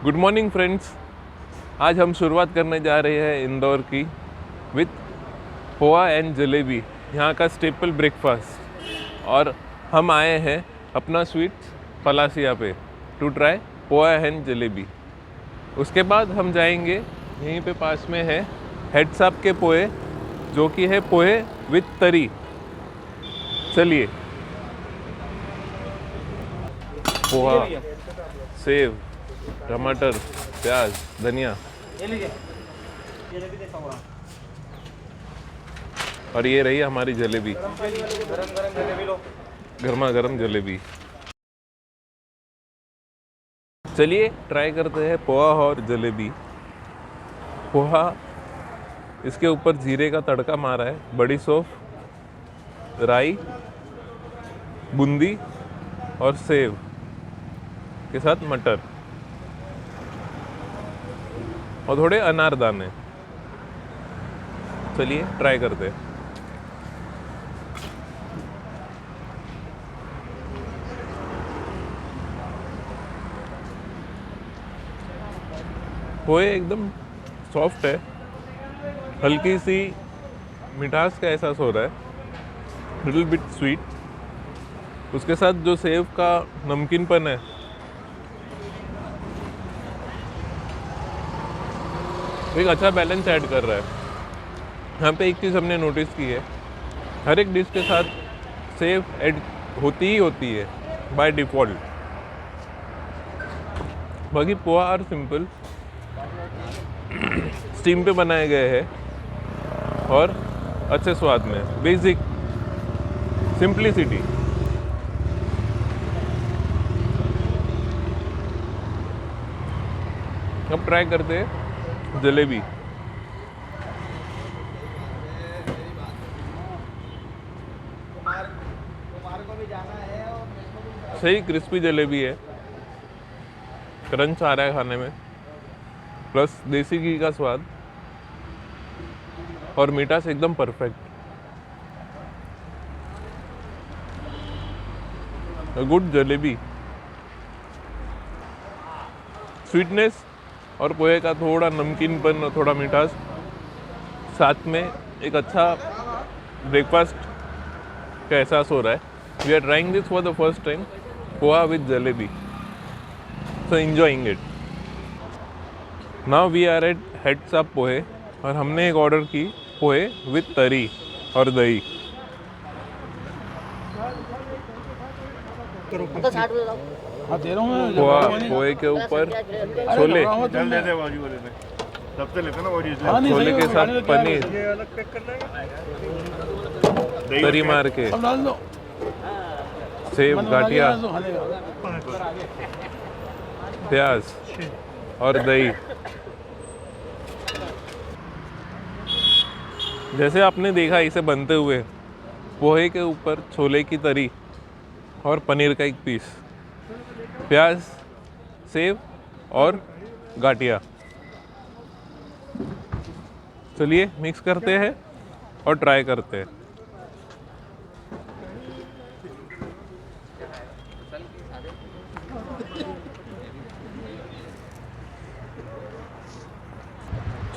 Good morning friends. आज हम शुरुआत करने जा रहे हैं इंदौर की विथ पोहा एंड जलेबी, यहाँ का स्टेपल ब्रेकफास्ट। और हम आए हैं अपना स्वीट्स पलासिया पे to try poha and jalebi. उसके बाद हम जाएंगे, यहीं पे पास में है हेड साहब के पोहे, जो कि है पोहे विथ तरी। चलिए, पोहा, सेव, टमाटर, प्याज, धनिया और ये रही हमारी जलेबी, गर्मा गर्म जलेबी। चलिए ट्राई करते हैं पोहा और जलेबी। पोहा, इसके ऊपर जीरे का तड़का मारा है, बड़ी सौंफ, राई, बूंदी और सेव के साथ मटर और थोड़े अनारदाने। चलिए ट्राई करते हैं। पोहे एकदम सॉफ्ट है, हल्की सी मिठास का एहसास हो रहा है, लिटिल बिट स्वीट। उसके साथ जो सेव का नमकीनपन है, एक अच्छा बैलेंस ऐड कर रहा है। यहाँ पे एक चीज़ हमने नोटिस की है, हर एक डिश के साथ सेव ऐड होती ही होती है बाय डिफ़ॉल्ट। बाकी पोहा और सिंपल स्टीम पे बनाए गए हैं और अच्छे स्वाद में, बेसिक सिंप्लिसिटी। अब ट्राई करते हैं जलेबी। सही क्रिस्पी जलेबी है, क्रंच आ रहा है खाने में, प्लस देसी घी का स्वाद और मीठास एकदम परफेक्ट। गुड जलेबी, स्वीटनेस और पोहे का थोड़ा नमकीनपन और थोड़ा मिठास, साथ में एक अच्छा ब्रेकफास्ट का एहसास हो रहा है। We are trying this for the first time, poha with jalebi, so enjoying it. Now we are at head Sahab pohe और हमने एक ऑर्डर की पोहे विद तरी और दही। पोहा, पोहे के ऊपर छोले, छोले के साथ पनीर, तरी मार के, सेब, गाठिया, प्याज और दही। जैसे आपने देखा इसे बनते हुए, पोहे के ऊपर छोले की तरी और पनीर का एक पीस, प्याज, सेब और गाठिया। चलिए मिक्स करते हैं और ट्राई करते हैं।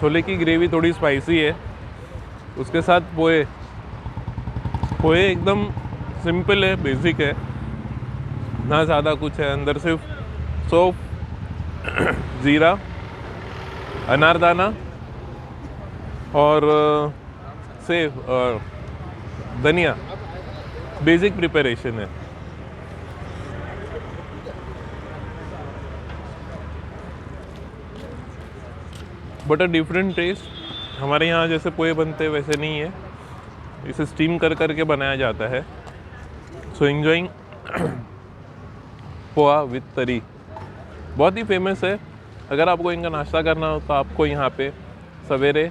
छोले की ग्रेवी थोड़ी स्पाइसी है, उसके साथ पोहे, पोहे एकदम सिंपल है, बेसिक है, ना ज़्यादा कुछ है। अंदर सिर्फ सौंफ, ज़ीरा, अनारदाना और सेव और धनिया, बेसिक प्रिपरेशन है। But a different taste. हमारे यहाँ जैसे पोहे बनते हैं वैसे नहीं है, इसे स्टीम कर करके बनाया जाता है। सो एंजॉइंग पोहा विथ तरी। बहुत ही फेमस है। अगर आपको इनका नाश्ता करना हो तो आपको यहाँ पे सवेरे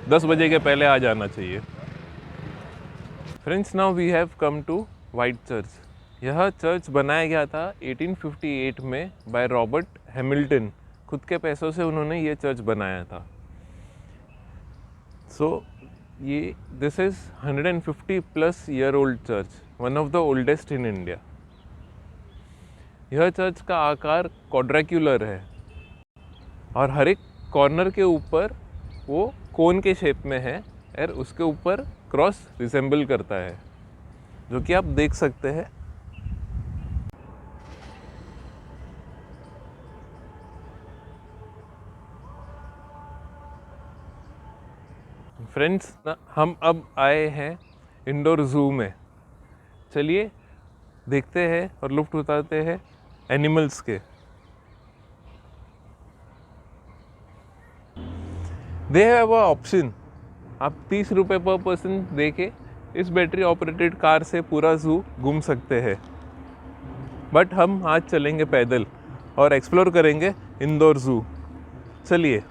10 बजे के पहले आ जाना चाहिए। Friends, now we have come to white church. यह चर्च बनाया गया था 1858 में बाय रॉबर्ट हैमिल्टन। खुद के पैसों से उन्होंने ये चर्च बनाया था। सो ये this is 150+ year old church, one of the oldest in India. यह चर्च का आकार क्वाड्रेक्युलर है। और हर एक कॉर्नर के ऊपर वो कोन के शेप में है और उसके ऊपर क्रॉस रिसेंबल करता है, जो कि आप देख सकते हैं। फ्रेंड्स, हम अब आए हैं इंडोर ज़ू में। चलिए देखते हैं और लुफ्त उठाते हैं एनिमल्स के। दे हैव अ ऑप्शन, आप 30 रुपये पर पर्सन दे के इस बैटरी ऑपरेटेड कार से पूरा ज़ू घूम सकते हैं। बट हम आज चलेंगे पैदल और एक्सप्लोर करेंगे इंदौर ज़ू। चलिए।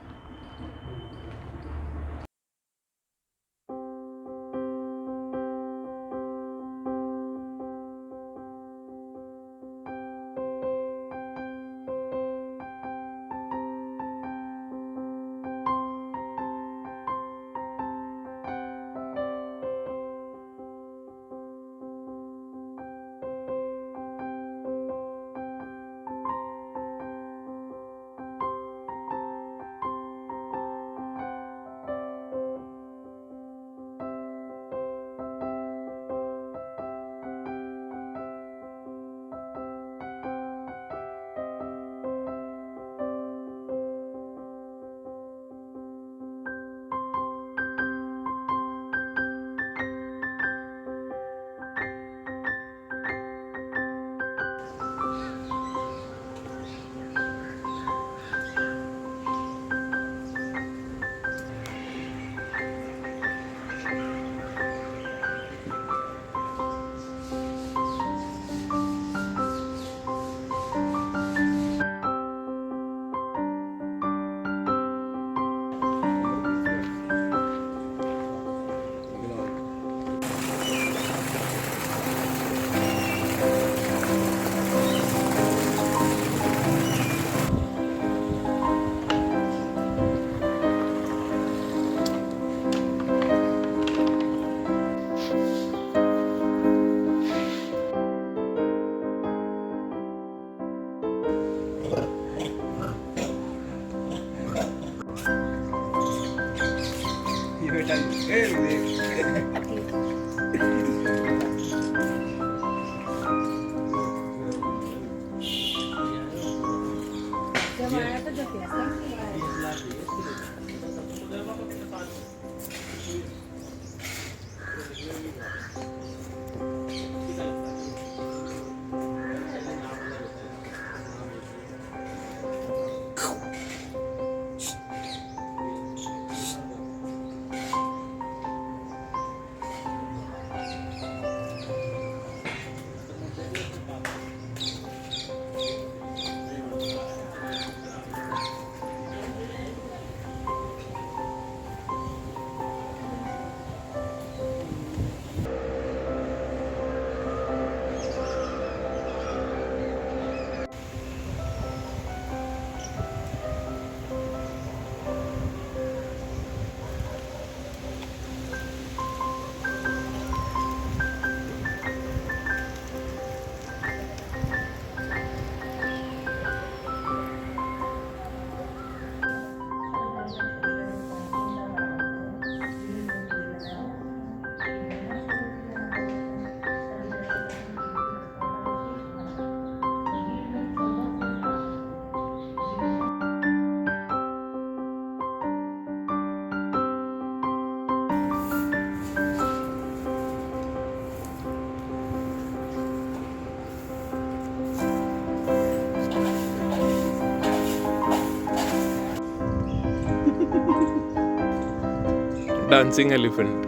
Dancing elephant.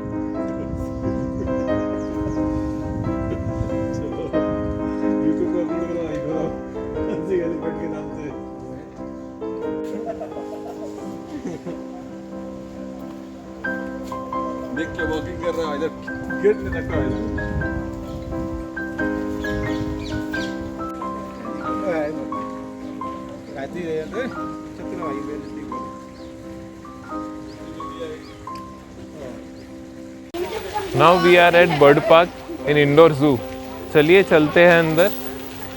देख के वॉकिंग कर रहा है इधर, गेट में रखा है now we are at bird park in Indore zoo. चलिए चलते हैं अंदर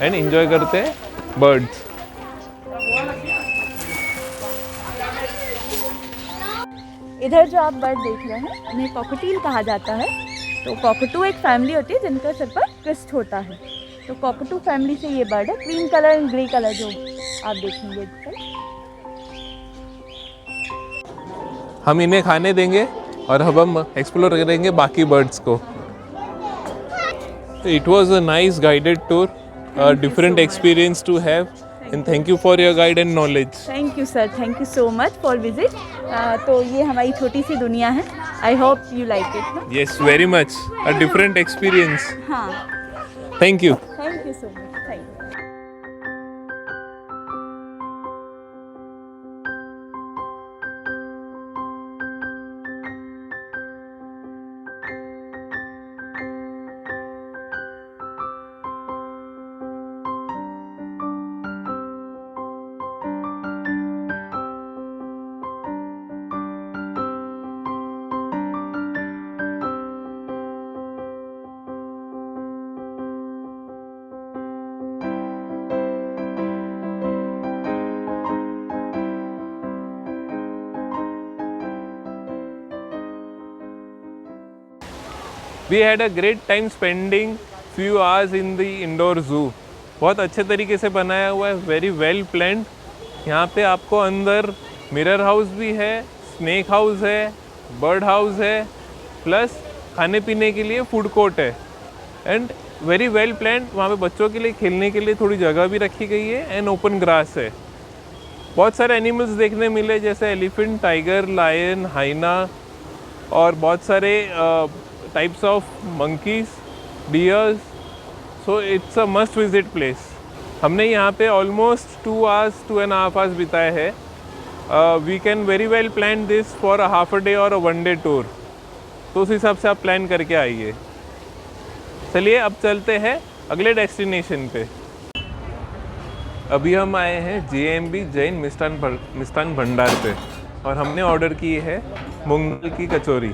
एंड एंजॉय करते हैं बर्ड्स। इधर जो आप बर्ड देख रहे हैं उन्हें कॉकटेल कहा जाता है। तो कॉकटू एक फैमिली होती है जिनका सिर पर क्रिस्ट होता है। तो कॉकटू फैमिली से ये बर्ड है। Cream colour and grey colour जो आप देखेंगे। हम इन्हें खाने देंगे और अब हम एक्सप्लोर करेंगे बाकी बर्ड्स को। It was a nice guided tour, different experience to have, and thank you for your guide and knowledge. Thank you sir, thank you so much for visit. तो ये हमारी छोटी सी दुनिया है। I hope you like it. Yes, very much, a different experience. हाँ, thank you. Thank you so much. Thank you. We had a great time spending few hours in the indoor zoo. बहुत अच्छे तरीके से बनाया हुआ है, very well planned. यहाँ पे आपको अंदर मिरर हाउस भी है, स्नेक हाउस है, बर्ड हाउस है, प्लस खाने पीने के लिए फूड कोर्ट है एंड वेरी वेल प्लान्ड। वहाँ पे बच्चों के लिए खेलने के लिए थोड़ी जगह भी रखी गई है एंड ओपन ग्रास है। बहुत सारे एनिमल्स देखने मिले जैसे एलिफेंट, टाइगर, लायन, हाइना और बहुत सारे types of monkeys, dears. So it's a must visit place. हमने यहाँ पे ऑलमोस्ट 2 hours 2.5 hours बिताए हैं। We can very well plan this for a half a day और अ 1 day टूर। तो उस हिसाब से आप प्लान करके आइए। चलिए अब चलते हैं अगले डेस्टिनेशन पे। अभी हम आए हैं JMB जैन मिष्ठान भंडार पे और हमने ऑर्डर की है मूंग दाल की कचौरी।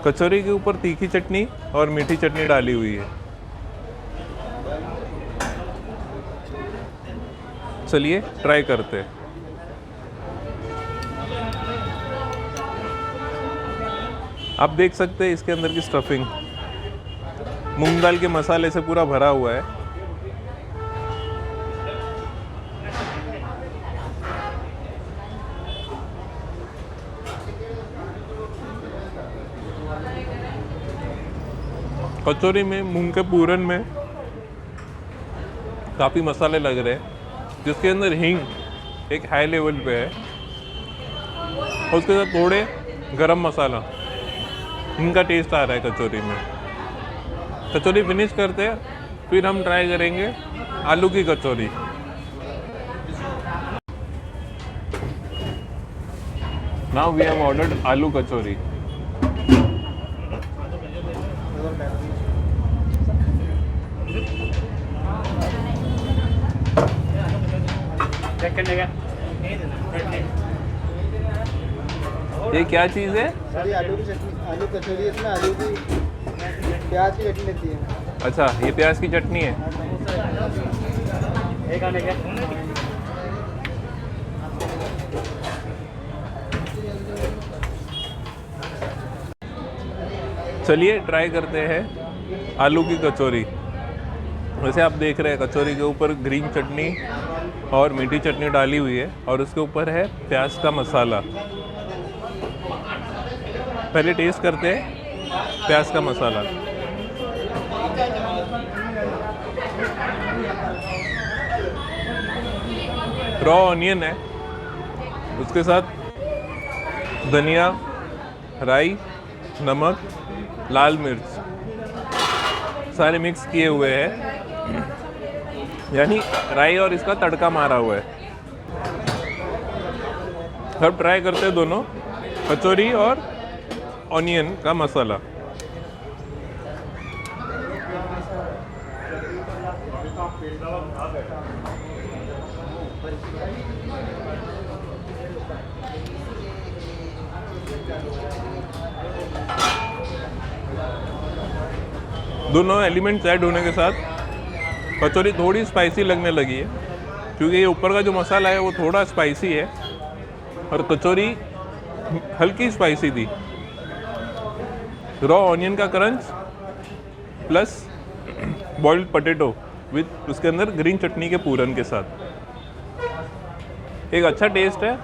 कचौरी के ऊपर तीखी चटनी और मीठी चटनी डाली हुई है। चलिए ट्राई करते हैं। आप देख सकते हैं इसके अंदर की स्टफिंग मूंग दाल के मसाले से पूरा भरा हुआ है। कचौरी में मूंग के पूरन में काफ़ी मसाले लग रहे हैं, जिसके अंदर हींग एक हाई लेवल पे है और उसके साथ थोड़े गरम मसाला, इनका टेस्ट आ रहा है कचौरी में। कचौरी फिनिश करते हैं, फिर हम ट्राई करेंगे आलू की कचौरी। नाउ वी हैव ऑर्डर्ड आलू कचौरी। ये क्या चीज़ है? सर ये आलू की चटनी, आलू कचौरी है, इसमें आलू की प्याज की चटनी रहती है। अच्छा, ये प्याज की चटनी है। एक आने क्या? चलिए ट्राई करते हैं आलू की कचौरी। वैसे आप देख रहे हैं कचौरी के ऊपर ग्रीन चटनी और मीठी चटनी डाली हुई है और उसके ऊपर है प्याज का मसाला। पहले टेस्ट करते हैं प्याज का मसाला। रॉ ऑनियन है, उसके साथ धनिया, राई, नमक, लाल मिर्च सारे मिक्स किए हुए हैं, यानी राई और इसका तड़का मारा हुआ है। अब ट्राई करते हैं दोनों, कचौरी और ऑनियन का मसाला। दोनों एलिमेंट्स ऐड होने के साथ कचौरी थोड़ी स्पाइसी लगने लगी है, क्योंकि ये ऊपर का जो मसाला है वो थोड़ा स्पाइसी है और कचौरी हल्की स्पाइसी थी। रॉ ऑनियन का crunch plus boiled potato with उसके अंदर ग्रीन चटनी के पूरन के साथ। एक अच्छा टेस्ट है।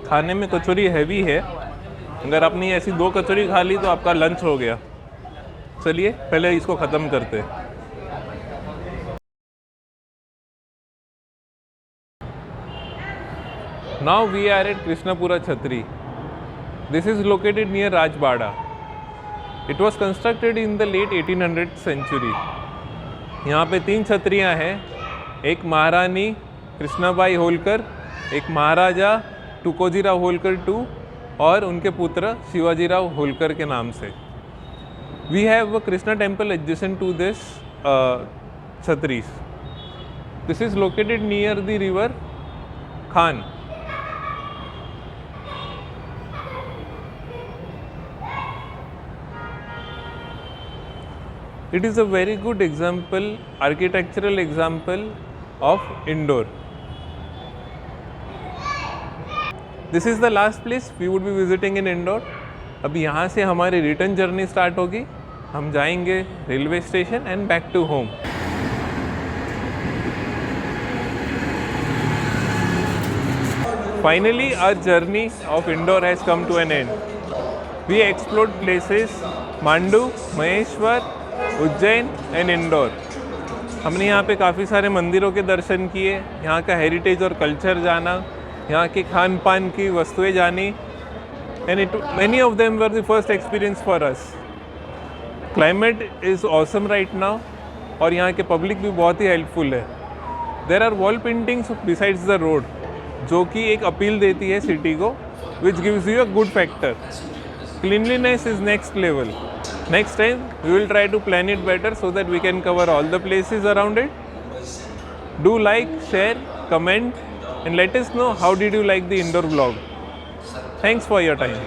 खाने में कचौरी हैवी है। अगर आपने ऐसी 2 कचौरी खा ली तो आपका लंच हो गया। चलिए पहले इसको ख़त्म करते हैं। Now we are at Krishnapura Chhatri. This is located near Rajbada. It was constructed in the late 1800th century. यहाँ पे 3 छतरियाँ हैं, एक महारानी कृष्णाबाई होलकर, एक महाराजा तुकोजीराव होलकर II और उनके पुत्र शिवाजीराव होलकर के नाम से। We have a Krishna temple adjacent to this Chhatris. This is located near the river Khan. It is a very good example, architectural example of Indore. This is the last place we would be visiting in Indore. अभी यहाँ से हमारी return journey start होगी। हम जाएंगे railway station and back to home. Finally, our journey of Indore has come to an end. We explored places Mandu, Maheshwar, Ujjain and Indore. हमने यहाँ पे काफ़ी सारे मंदिरों के दर्शन किए, यहाँ का हेरिटेज और कल्चर जाना, यहाँ के खान पान की वस्तुएं जानी, and many of them were the first experience for us. Climate is awesome right now और यहाँ के पब्लिक भी बहुत ही हेल्पफुल है। There are wall paintings besides the road जो कि एक अपील देती है सिटी को, which gives you a good factor. Cleanliness is next level. Next time we will try to plan it better so that we can cover all the places around it. Do like, share, comment and let us know how did you like the Indore vlog. Thanks for your time.